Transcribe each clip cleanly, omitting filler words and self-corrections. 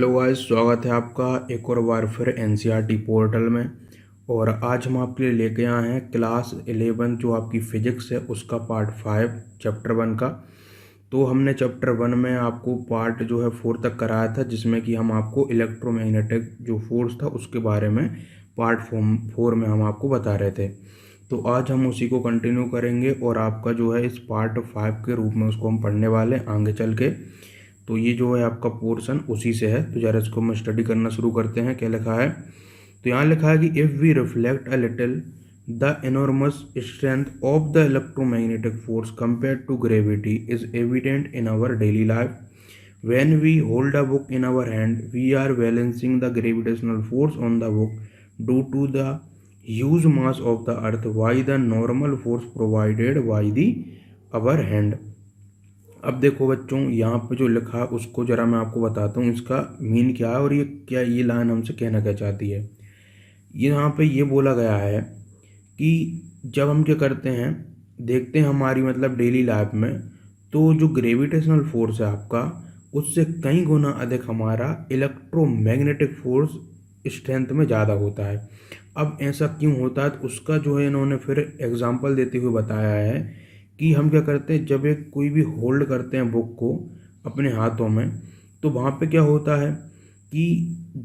Hello guys, स्वागत है आपका एक और बार फिर एनसीईआरटी पोर्टल में। और आज हम आपके लिए लेके आए हैं क्लास 11 जो आपकी फिजिक्स है उसका पार्ट 5 चैप्टर 1 का। तो हमने चैप्टर 1 में आपको पार्ट जो है 4 तक कराया था, जिसमें कि हम आपको इलेक्ट्रोमैग्नेटिक जो फोर्स था उसके बारे में पार्ट 4 में हम आपको बता रहे थे। तो आज हम उसी को कंटिन्यू करेंगे और आपका जो है इस पार्ट 5 के रूप में उसको हम पढ़ने वाले हैं आगे चल के। तो ये जो है आपका पोर्शन उसी से है। तो ज़रा इसको हम स्टडी करना शुरू करते हैं। क्या लिखा है? तो यहाँ लिखा है कि if we reflect a little the enormous strength of the electromagnetic force compare to gravity is evident in our daily life. When we hold a book in our hand, we are balancing the gravitational force on the book due to the huge mass of the earth by the normal force provided by the our hand। अब देखो बच्चों, यहाँ पे जो लिखा है उसको ज़रा मैं आपको बताता हूँ इसका मीन क्या है और ये क्या ये लाइन हमसे कहना क्या चाहती है। ये यहाँ पे ये बोला गया है कि जब हम क्या करते हैं, देखते हैं हमारी मतलब डेली लाइफ में, तो जो ग्रेविटेशनल फोर्स है आपका उससे कई गुना अधिक हमारा इलेक्ट्रोमैग्नेटिक फोर्स स्ट्रेंथ में ज़्यादा होता है। अब ऐसा क्यों होता है, तो उसका जो है इन्होंने फिर एग्जांपल देते हुए बताया है कि हम क्या करते हैं, जब एक कोई भी होल्ड करते हैं बुक को अपने हाथों में, तो वहाँ पे क्या होता है कि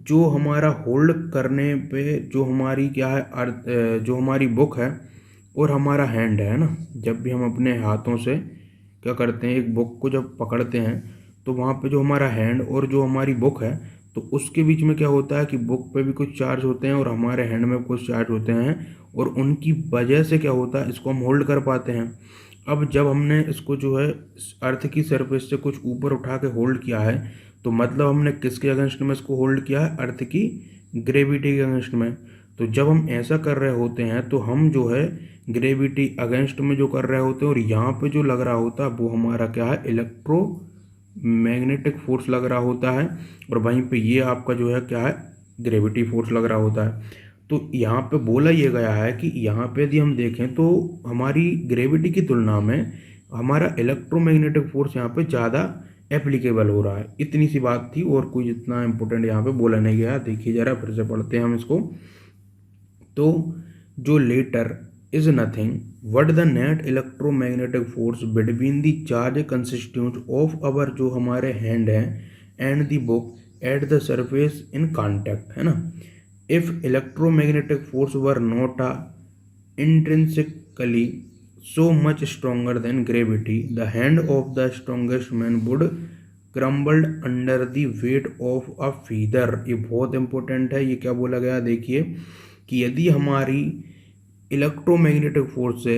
जो हमारा होल्ड करने पे जो हमारी क्या है जो हमारी बुक है और हमारा हैंड है ना, जब भी हम अपने हाथों से क्या करते हैं एक बुक को जब पकड़ते हैं, तो वहाँ पे जो हमारा हैंड और जो हमारी बुक है, तो उसके बीच में क्या होता है कि बुक पे भी कुछ चार्ज होते हैं और हमारे हैंड में कुछ चार्ज होते हैं, और उनकी वजह से क्या होता है इसको हम होल्ड कर पाते हैं। अब जब हमने इसको जो है अर्थ की सरफेस से कुछ ऊपर उठा के होल्ड किया है, तो मतलब हमने किसके अगेंस्ट में इसको होल्ड किया है? अर्थ की ग्रेविटी के अगेंस्ट में। तो जब हम ऐसा कर रहे होते हैं तो हम जो है ग्रेविटी अगेंस्ट में जो कर रहे होते हैं, और यहाँ पे जो लग रहा होता है वो हमारा क्या है? इलेक्ट्रो मैग्नेटिक फोर्स लग रहा होता है, और वहीं पे ये आपका जो है क्या है? ग्रेविटी फोर्स लग रहा होता है। तो यहाँ पे बोला ये गया है कि यहाँ पे यदि हम देखें तो हमारी ग्रेविटी की तुलना में हमारा इलेक्ट्रोमैग्नेटिक फोर्स यहाँ पे ज़्यादा एप्लीकेबल हो रहा है। इतनी सी बात थी और कोई इतना इम्पोर्टेंट यहाँ पे बोला नहीं गया। देखिए ज़रा फिर से पढ़ते हैं हम इसको। तो जो latter is nothing but the net electromagnetic force between the charge consistent of our जो हमारे हैंड है and the book at the surface in contact, है ना। If electromagnetic force were not intrinsically so much stronger than gravity, the hand of the strongest man would crumbled under the weight of a feather। ये बहुत important है। ये क्या बोला गया, देखिए कि यदि हमारी इलेक्ट्रोमैग्नेटिक फोर्स से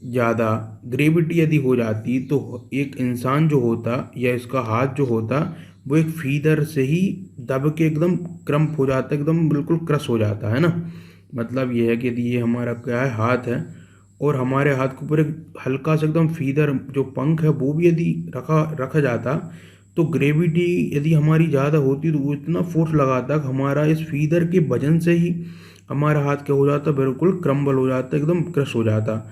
ज़्यादा ग्रेविटी यदि हो जाती तो एक इंसान जो होता या इसका हाथ जो होता वो एक फीदर से ही दब के एकदम क्रम्प हो जाता, एकदम बिल्कुल क्रश हो जाता है ना। मतलब ये है कि यदि ये हमारा क्या है हाथ है और हमारे हाथ के ऊपर एक हल्का सा एकदम फीदर जो पंख है वो भी यदि रखा जाता, तो ग्रेविटी यदि हमारी ज़्यादा होती तो वो इतना फोर्स लगाता कि हमारा इस फीदर के वजन से ही हमारा हाथ क्या हो जाता, बिल्कुल क्रम्बल हो जाता, एकदम क्रश हो जाता।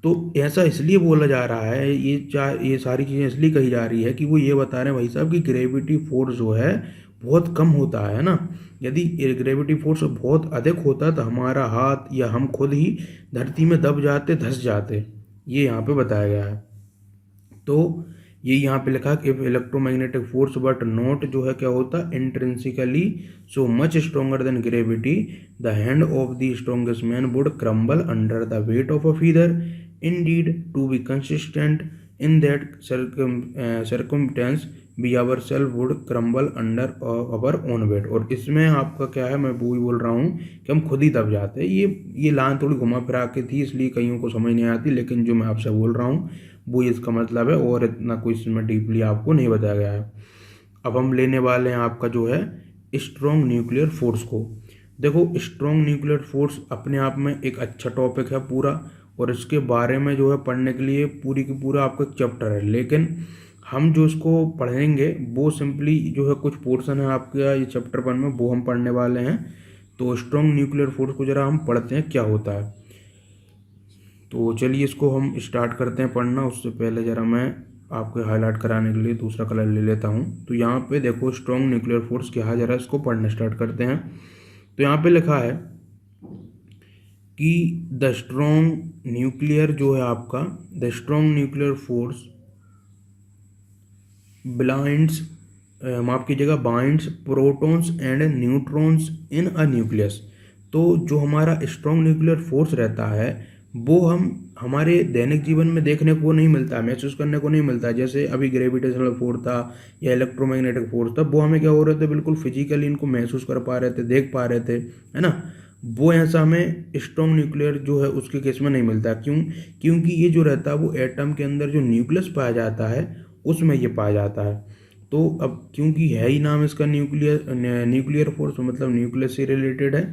तो ऐसा इसलिए बोला जा रहा है, ये सारी चीज़ें इसलिए कही जा रही है कि वो ये बता रहे हैं भाई साहब कि ग्रेविटी फोर्स जो है बहुत कम होता है ना। यदि ग्रेविटी फोर्स बहुत अधिक होता तो हमारा हाथ या हम खुद ही धरती में दब जाते, धंस जाते। ये यहाँ पे बताया गया है। तो ये यहाँ पे लिखा कि इलेक्ट्रोमैग्नेटिक फोर्स बट नॉट जो है क्या होता, intrinsically so much stronger then gravity, the hand of the strongest man would crumble under the weight of a feather. Indeed, to be consistent in that circumstance, we ourselves would crumble under our own weight। और इसमें आपका क्या है, मैं वो ही बोल रहा हूँ कि हम खुद ही दब जाते हैं। ये लाइन थोड़ी घुमा फिरा के थी इसलिए कईयों को समझ नहीं आती, लेकिन जो मैं आपसे बोल रहा हूँ वो इसका मतलब है, और इतना कोई इसमें डीपली आपको नहीं बताया गया है। अब हम लेने वाले हैं आपका जो है स्ट्रॉन्ग न्यूक्लियर फोर्स को। देखो स्ट्रॉन्ग न्यूक्लियर फोर्स अपने आप में एक अच्छा टॉपिक है पूरा, और इसके बारे में जो है पढ़ने के लिए पूरी की पूरा आपका चैप्टर है, लेकिन हम जो इसको पढ़ेंगे वो सिंपली जो है कुछ पोर्शन है आपका ये चैप्टर 1 में वो हम पढ़ने वाले हैं। तो स्ट्रॉन्ग न्यूक्लियर फोर्स को ज़रा हम पढ़ते हैं क्या होता है। तो चलिए इसको हम स्टार्ट करते हैं पढ़ना। उससे पहले ज़रा मैं आपको हाईलाइट कराने के लिए दूसरा कलर ले लेता हूँ। तो यहाँ पे देखो स्ट्रॉन्ग न्यूक्लियर फोर्स क्या है, जरा इसको पढ़ना स्टार्ट करते हैं। तो यहाँ पे लिखा है कि द स्ट्रॉन्ग न्यूक्लियर जो है आपका, the strong nuclear force blinds, माफ कीजिएगा, binds protons and neutrons in a nucleus. तो जो हमारा स्ट्रॉन्ग न्यूक्लियर फोर्स रहता है वो हम हमारे दैनिक जीवन में देखने को नहीं मिलता, महसूस करने को नहीं मिलता। जैसे अभी ग्रेविटेशनल फोर्स था या इलेक्ट्रोमैग्नेटिक फोर्स था, वो हमें क्या हो रहे थे, बिल्कुल फिजिकली इनको महसूस कर पा रहे थे, देख पा रहे थे, है ना। वो ऐसा हमें स्ट्रॉन्ग न्यूक्लियर जो है उसके केस में नहीं मिलता। क्योंकि ये जो रहता है वो एटम के अंदर जो न्यूक्लियस पाया जाता है उसमें ये पाया जाता है। तो अब क्योंकि है ही नाम इसका न्यूक्लियर फोर्स, मतलब न्यूक्लियस से रिलेटेड है,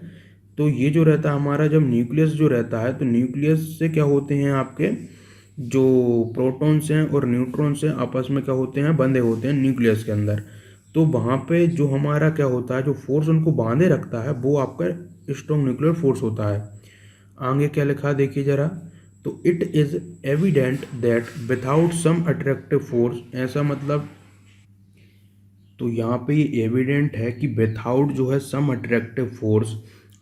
तो ये जो रहता है हमारा, जब न्यूक्लियस जो रहता है तो न्यूक्लियस से क्या होते हैं आपके जो प्रोटॉन्स हैं और न्यूट्रॉन्स हैं आपस में क्या होते हैं, बंधे होते हैं न्यूक्लियस के अंदर। तो वहाँ पे जो हमारा क्या होता है, जो फोर्स उनको बांधे रखता है वो आपका स्ट्रॉन्ग न्यूक्लियर फोर्स होता है। आगे क्या लिखा देखिए जरा। तो it is evident that without some attractive force, ऐसा मतलब, तो यहाँ पे ये एविडेंट है कि विदाउट जो है some attractive force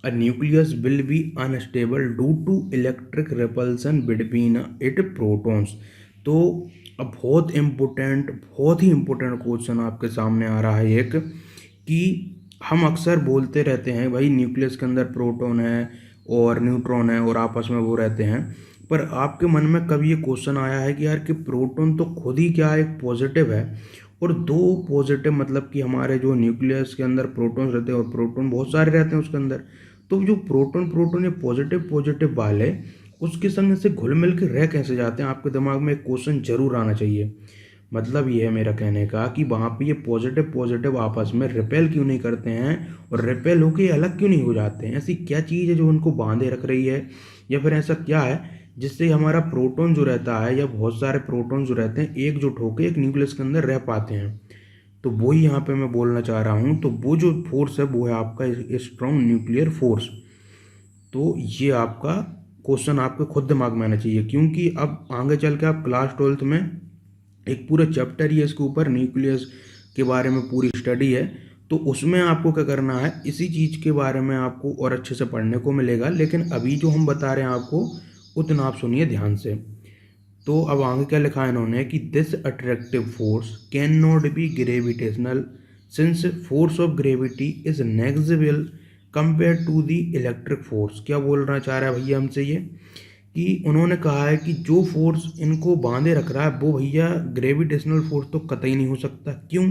a nucleus will be unstable due to electric repulsion between it protons. तो अब बहुत ही इम्पोर्टेंट क्वेश्चन आपके सामने आ रहा है एक, कि हम अक्सर बोलते रहते हैं भाई न्यूक्लियस के अंदर प्रोटॉन है और न्यूट्रॉन है और आपस में वो रहते हैं, पर आपके मन में कभी ये क्वेश्चन आया है कि यार कि प्रोटॉन तो खुद ही क्या एक पॉजिटिव है और दो पॉजिटिव, मतलब कि हमारे जो न्यूक्लियस के अंदर प्रोटॉन्स रहते हैं और प्रोटॉन बहुत सारे रहते हैं उसके अंदर, तो जो प्रोटॉन प्रोटॉन ये पॉजिटिव पॉजिटिव वाले उसके संग से घुल मिल के रह कैसे जाते हैं, आपके दिमाग में एक क्वेश्चन जरूर आना चाहिए। मतलब ये है मेरा कहने का कि वहाँ पे ये पॉजिटिव पॉजिटिव आपस में रिपेल क्यों नहीं करते हैं और रिपेल होके अलग क्यों नहीं हो जाते हैं, ऐसी क्या चीज़ है जो उनको बांधे रख रही है, या फिर ऐसा क्या है जिससे हमारा प्रोटॉन जो रहता है या बहुत सारे प्रोटॉन जो रहते हैं एकजुट होकर एक न्यूक्लियस के अंदर रह पाते हैं। तो वही यहाँ पे मैं बोलना चाह रहा हूँ। तो वो जो फोर्स है वो है आपका स्ट्रॉन्ग न्यूक्लियर फोर्स। तो ये आपका क्वेश्चन आपके खुद दिमाग में आना चाहिए, क्योंकि अब आगे चल के आप क्लास 12th में एक पूरा चैप्टर ही है इसके ऊपर, न्यूक्लियस के बारे में पूरी स्टडी है। तो उसमें आपको क्या करना है, इसी चीज़ के बारे में आपको और अच्छे से पढ़ने को मिलेगा। लेकिन अभी जो हम बता रहे हैं आपको उतना आप सुनिए ध्यान से। तो अब आगे क्या लिखा है इन्होंने कि this attractive force can not be gravitational since force of gravity is negligible compare to the electric force. क्या बोलना चाह रहा है भैया हमसे ये, कि उन्होंने कहा है कि जो फोर्स इनको बांधे रख रहा है वो भैया ग्रेविटेशनल फोर्स तो कतई नहीं हो सकता। क्यों?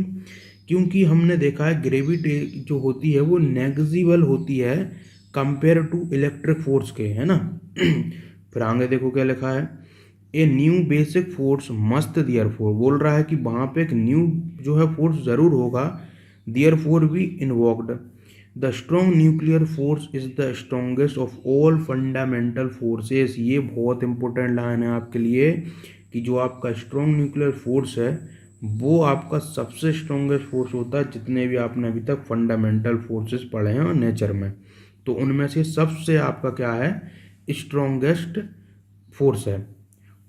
क्योंकि हमने देखा है ग्रेविटी जो होती है वो नेग्लिजिबल होती है कंपेयर टू इलेक्ट्रिक फोर्स के, है ना। फिर आगे देखो क्या लिखा है, a new basic force must therefore, बोल रहा है कि वहाँ पे एक न्यू जो है फोर्स ज़रूर होगा, दियर फोर भी invoked. The strong nuclear force is the strongest of all fundamental forces. ये बहुत इंपॉर्टेंट लाइन है आपके लिए, कि जो आपका स्ट्रॉन्ग न्यूक्लियर फोर्स है वो आपका सबसे स्ट्रॉन्गेस्ट फोर्स होता है जितने भी आपने अभी तक फंडामेंटल फोर्सेस पढ़े हैं और नेचर में, तो उनमें से सबसे आपका क्या है, स्ट्रॉन्गेस्ट फोर्स है।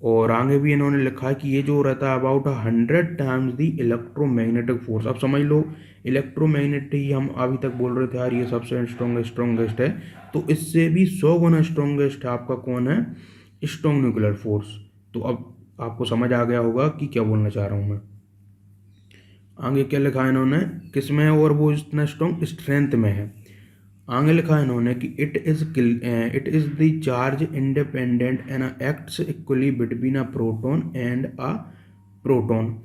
और आगे भी इन्होंने लिखा है कि ये जो रहता है about 100 times the electromagnetic force. अब समझ लो इलेक्ट्रोमैग्नेटिक ही हम अभी तक बोल रहे थे यार ये सबसे स्ट्रॉन्गेस्ट है, तो इससे भी 100 गुना स्ट्रॉन्गेस्ट आपका कौन है, स्ट्रॉन्ग न्यूक्लियर फोर्स। तो अब आपको समझ आ गया होगा कि क्या बोलना चाह रहा हूँ मैं। आगे क्या लिखा है इन्होंने, किस में है और वो इतना स्ट्रॉन्ग, स्ट्रेंथ में है। आगे लिखा है इन्होंने कि it is the charge independent and acts equally between a proton and a proton.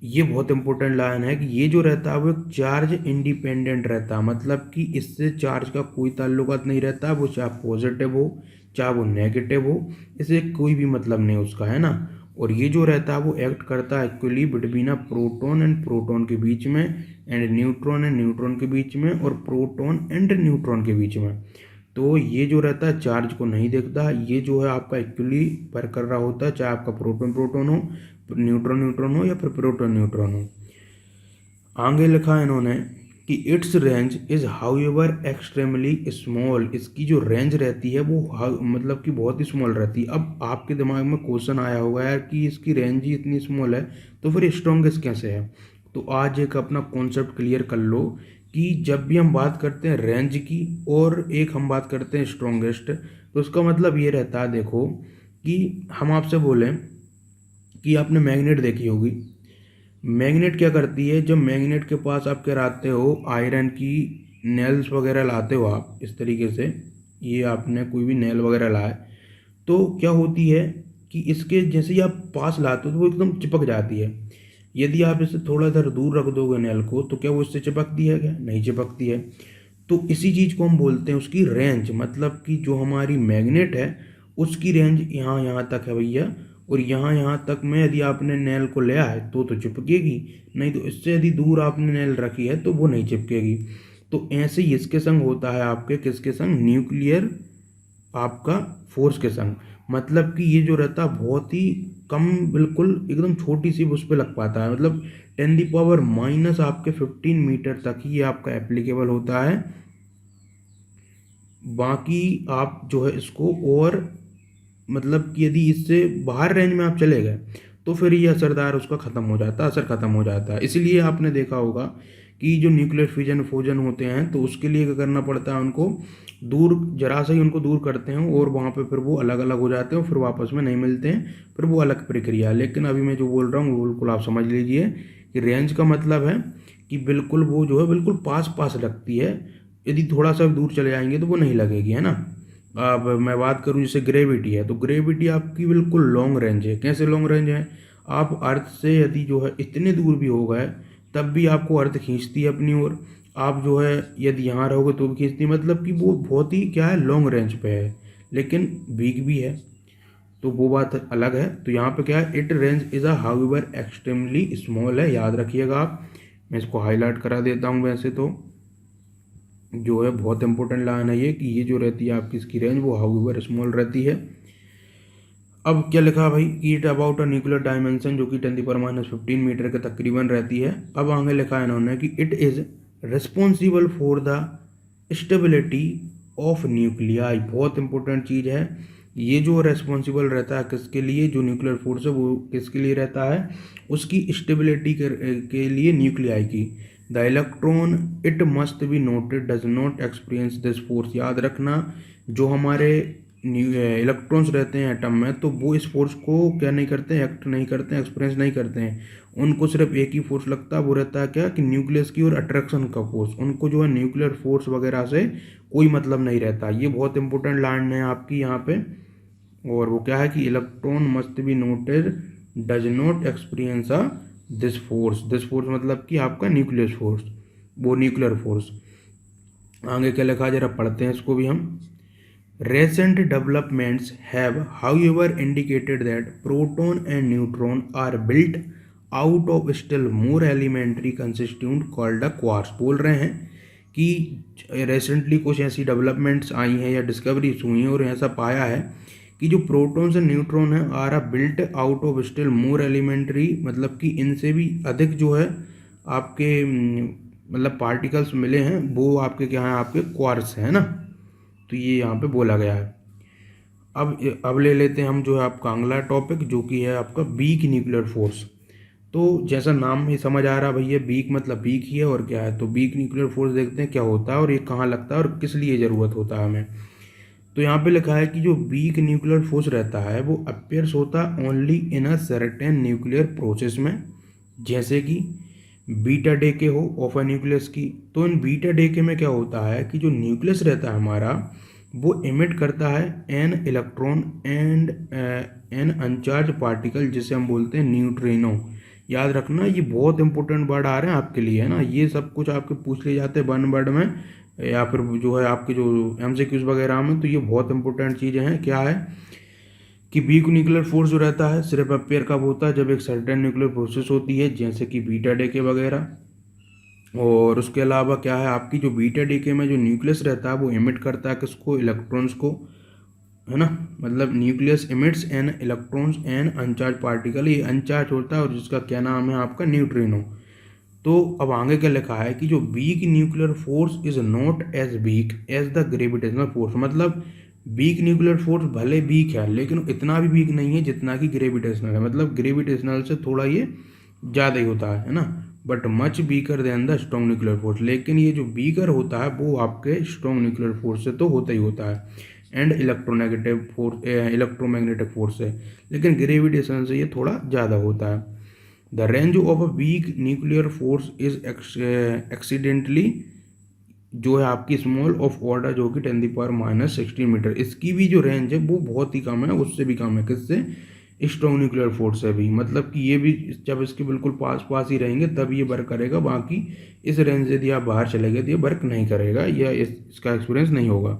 ये बहुत इंपॉर्टेंट लाइन है कि ये जो रहता है वो एक चार्ज इंडिपेंडेंट रहता है, मतलब कि इससे चार्ज का कोई ताल्लुकात नहीं रहता, वो चाहे पॉजिटिव हो चाहे वो नेगेटिव हो, इससे कोई भी मतलब नहीं उसका, है ना। और ये जो रहता है वो एक्ट करता है equally between a proton and proton के बीच में, एंड न्यूट्रॉन एंड न्यूट्रॉन के बीच में, और प्रोटॉन एंड न्यूट्रॉन के बीच में। तो ये जो रहता है चार्ज को नहीं देखता, ये जो है आपका इक्वली पर कर रहा होता है, चाहे आपका प्रोटॉन प्रोटॉन हो, न्यूट्रॉन न्यूट्रॉन हो, या फिर प्रोटॉन न्यूट्रॉन हो। आगे लिखा है इन्होंने कि it's range is however extremely small, इसकी जो रेंज रहती है वो मतलब कि बहुत ही स्मॉल रहती है। अब आपके दिमाग में क्वेश्चन आया होगा यार कि इसकी रेंज ही इतनी स्मॉल है तो फिर स्ट्रॉन्गेस्ट कैसे है। तो आज एक अपना कॉन्सेप्ट क्लियर कर लो कि जब भी हम बात करते हैं रेंज की और एक हम बात करते हैं स्ट्रॉन्गेस्ट, तो उसका मतलब ये रहता है, देखो कि हम आपसे बोलें कि आपने मैग्नेट देखी होगी। मैग्नेट क्या करती है, जब मैग्नेट के पास आप क्या लाते हो, आयरन की नेल्स वगैरह लाते हो आप इस तरीके से, ये आपने कोई भी नेल वगैरह लाए तो क्या होती है कि इसके जैसे ही आप पास लाते हो तो वो एकदम चिपक जाती है। यदि आप इसे थोड़ा इधर दूर रख दोगे नेल को तो क्या वो इससे चिपकती है, क्या नहीं चिपकती है। तो इसी चीज़ को हम बोलते हैं उसकी रेंज, मतलब कि जो हमारी मैग्नेट है उसकी रेंज यहाँ यहाँ तक है भैया, और यहाँ यहाँ तक में यदि आपने नेल को लिया है तो चिपकेगी, नहीं तो इससे यदि दूर आपने नेल रखी है तो वो नहीं चिपकेगी। तो ऐसे ही इसके संग होता है आपके किसके संग, न्यूक्लियर आपका फोर्स के संग। मतलब कि ये जो रहता है बहुत ही कम, बिल्कुल एकदम छोटी सी उस पर लग पाता है, मतलब 10⁻⁻ आपके 15 मीटर तक ही ये आपका एप्लीकेबल होता है। बाकी आप जो है इसको और मतलब कि यदि इससे बाहर रेंज में आप चले गए तो फिर ये असरदार उसका ख़त्म हो जाता है, असर ख़त्म हो जाता है। इसलिए आपने देखा होगा कि जो न्यूक्लियर फिजन फोजन होते हैं तो उसके लिए क्या करना पड़ता है, उनको दूर जरा से ही उनको दूर करते हैं और वहाँ पे फिर वो अलग अलग हो जाते हैं, फिर वापस में नहीं मिलते हैं, फिर वो अलग प्रक्रिया है। लेकिन अभी मैं जो बोल रहा हूँ वो बिल्कुल आप समझ लीजिए कि रेंज का मतलब है कि बिल्कुल वो जो है बिल्कुल पास पास लगती है, यदि थोड़ा सा दूर चले जाएंगे तो वो नहीं लगेगी, है ना। अब मैं बात करूं जैसे ग्रेविटी है, तो ग्रेविटी आपकी बिल्कुल लॉन्ग रेंज है। कैसे लॉन्ग रेंज है, आप अर्थ से यदि जो है इतने दूर भी हो गए तब भी आपको अर्थ खींचती है अपनी ओर। आप जो है यदि यहाँ रहोगे तो भी खींचती है, मतलब कि वो बहुत ही क्या है, लॉन्ग रेंज पे है, लेकिन वीक भी है, तो वो बात अलग है। तो यहाँ पे क्या है, it range is a however extremely small है, याद रखिएगा आप। मैं इसको हाईलाइट करा देता हूँ, वैसे तो जो है बहुत इंपॉर्टेंट लाइन है ये कि ये जो रहती है आपकी इसकी रेंज वो हाउएवर स्मॉल रहती है। अब क्या लिखा भाई, it about a nuclear dimension जो कि 10⁻15 मीटर के तकरीबन रहती है। अब आगे लिखा है इन्होंने कि it is responsible for the stability of nuclei, बहुत इंपॉर्टेंट चीज़ है। ये जो रेस्पॉन्सिबल रहता है किसके लिए, जो न्यूक्लियर फोर्स है वो किसके लिए रहता है, उसकी स्टेबिलिटी के लिए न्यूक्लियाई की। The electron it must be noted does not experience this force, याद रखना जो हमारे इलेक्ट्रॉन्स रहते हैं एटम में तो वो इस फोर्स को क्या नहीं करते हैं, एक्ट नहीं करते हैं, एक्सपीरियंस नहीं करते हैं। उनको सिर्फ एक ही फोर्स लगता है, वो रहता है क्या कि न्यूक्लियस की और अट्रैक्शन का फोर्स। उनको जो है न्यूक्लियर फोर्स वगैरह से कोई मतलब नहीं रहता। ये बहुत इंपॉर्टेंट लाइन है आपकी यहाँ पे। और वो क्या है कि electron must be noted does not experience a this force. This force मतलब कि आपका न्यूक्लियस फोर्स, वो न्यूक्लियर फोर्स। आगे क्या लिखा जरा पढ़ते हैं इसको भी हम। Recent developments have, however, indicated that proton and neutron are built out of still more elementary constituent called a quarks। बोल रहे हैं कि रिसेंटली कुछ ऐसी डेवलपमेंट्स आई हैं या डिस्कवरीज हुई हैं और ऐसा पाया है कि जो प्रोटॉन्स और न्यूट्रॉन हैं are built out of still more elementary, मतलब कि इनसे भी अधिक जो है आपके मतलब पार्टिकल्स मिले हैं, वो आपके क्या हैं, आपके क्वार्क्स हैं ना। तो ये यहाँ पे बोला गया है। अब ले लेते हैं हम जो है आपका अगला टॉपिक जो कि है आपका वीक न्यूक्लियर फोर्स। तो जैसा नाम ही समझ आ रहा है भैया, वीक मतलब वीक ही है और क्या है। तो वीक न्यूक्लियर फोर्स देखते हैं क्या होता है और ये कहाँ लगता है और किस लिए ज़रूरत होता है हमें। तो यहाँ पे लिखा है कि जो वीक न्यूक्लियर फोर्स रहता है वो अपेयर्स होता है only in a certain nuclear process में, जैसे कि बीटा डेके हो ऑफ अ न्यूक्लियस की। तो इन बीटा डेके में क्या होता है कि जो न्यूक्लियस रहता है हमारा वो एमिट करता है an electron and an uncharge particle जिसे हम बोलते हैं न्यूट्रिनो। याद रखना ये बहुत इंपॉर्टेंट वर्ड आ रहे हैं आपके लिए, है ना। ये सब कुछ आपके पूछ लिए जाते हैं वन वर्ड में या फिर जो है आपके जो एमसीक्यूज वगैरह में। तो ये बहुत इंपॉर्टेंट चीज़ें हैं। क्या है कि वीक न्यूक्लियर फोर्स जो रहता है सिर्फ अपेयर कब होता है, जब एक सर्टेन न्यूक्लियर प्रोसेस होती है जैसे कि बीटा डेके वगैरह। और उसके अलावा क्या है आपकी जो बीटा डीके में जो न्यूक्लियस रहता है वो एमिट करता है किसको, इलेक्ट्रॉन्स को, है ना। मतलब nucleus emits an electrons an uncharge particle, ये अनचार्ज होता है और जिसका क्या नाम है आपका न्यूट्रिनो। तो अब आगे क्या लिखा है कि जो weak nuclear force is not as weak as the gravitational force, मतलब वीक न्यूक्लियर फोर्स भले वीक है लेकिन इतना भी वीक नहीं है जितना कि ग्रेविटेशनल है, मतलब ग्रेविटेशनल से थोड़ा ये ज़्यादा ही होता है ना, but much weaker then the strong nuclear force, लेकिन ये जो वीकर होता है वो आपके स्ट्रॉन्ग न्यूक्लियर फोर्स से तो होता ही होता है, and electronegative force electromagnetic force से, लेकिन ग्रेविटेशन से ये थोड़ा ज़्यादा होता है। The range of a week nuclear force is accidentally जो है आपकी स्मॉल ऑफ ऑर्डर जो कि 10⁻⁻16 मीटर, इसकी भी जो रेंज है वो बहुत ही कम है, उससे भी कम है, किससे, स्ट्रॉन्ग न्यूक्लियर फोर्स से भी, मतलब कि ये भी जब इसके बिल्कुल पास पास ही रहेंगे तब ये वर्क करेगा, बाकी इस रेंज से यदि आप बाहर चले गए तो ये वर्क नहीं करेगा या इसका एक्सपीरियंस नहीं होगा।